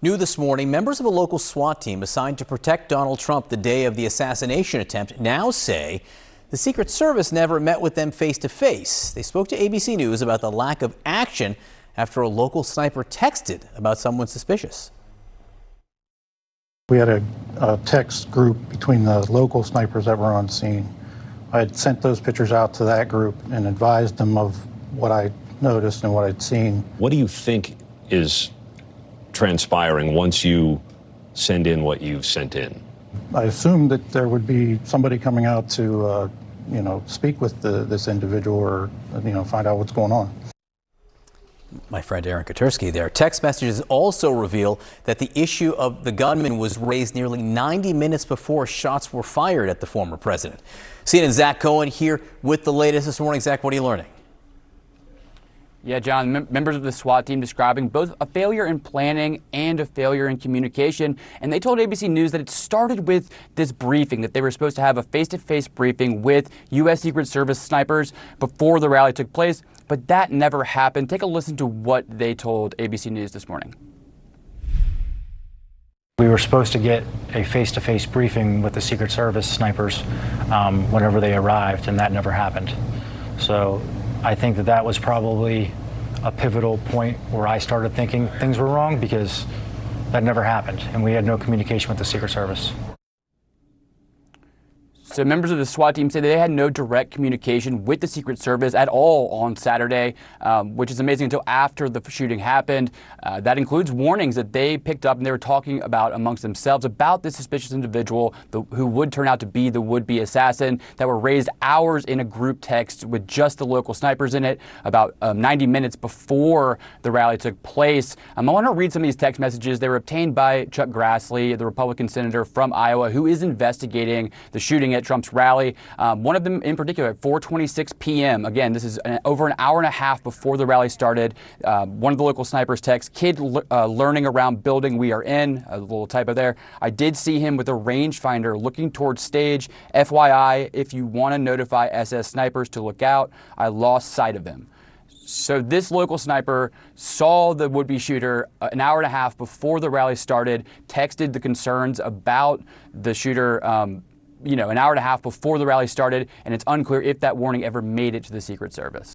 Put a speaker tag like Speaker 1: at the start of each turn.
Speaker 1: New this morning, members of a local SWAT team assigned to protect Donald Trump the day of the assassination attempt now say the Secret Service never met with them face to face. They spoke to ABC News about the lack of action after a local sniper texted about someone suspicious.
Speaker 2: We had a text group between the local snipers that were on scene. I had sent those pictures out to that group and advised them of what I noticed and what I'd seen.
Speaker 3: What do you think is transpiring once you send in what you've sent in?
Speaker 2: I assumed that there would be somebody coming out to, speak with this individual or, find out what's going on.
Speaker 1: My friend Aaron Katersky there. Text messages also reveal that the issue of the gunman was raised nearly 90 minutes before shots were fired at the former president. CNN's Zach Cohen here with the latest this morning. Zach, what are you learning?
Speaker 4: Yeah, John, members of the SWAT team describing both a failure in planning and a failure in communication. And they told ABC News that it started with this briefing, that they were supposed to have a face-to-face briefing with U.S. Secret Service snipers before the rally took place. But that never happened. Take a listen to what they told ABC News this morning.
Speaker 5: We were supposed to get a face-to-face briefing with the Secret Service snipers whenever they arrived, and that never happened. So I think that was probably a pivotal point where I started thinking things were wrong, because that never happened, and we had no communication with the Secret Service.
Speaker 4: So members of the SWAT team say they had no direct communication with the Secret Service at all on Saturday, which is amazing until after the shooting happened. That includes warnings that they picked up and they were talking about amongst themselves about this suspicious individual who would turn out to be the would-be assassin, that were raised hours in a group text with just the local snipers in it about 90 minutes before the rally took place. I want to read some of these text messages. They were obtained by Chuck Grassley, the Republican senator from Iowa, who is investigating the shooting at Trump's rally. One of them in particular at 4:26 p.m. Again, this is over an hour and a half before the rally started. One of the local snipers texts, "Kid learning around building we are in," a little typo there. "I did see him with a rangefinder looking towards stage. FYI, if you want to notify SS snipers to look out, I lost sight of him." So this local sniper saw the would-be shooter an hour and a half before the rally started, texted the concerns about the shooter an hour and a half before the rally started, and it's unclear if that warning ever made it to the Secret Service.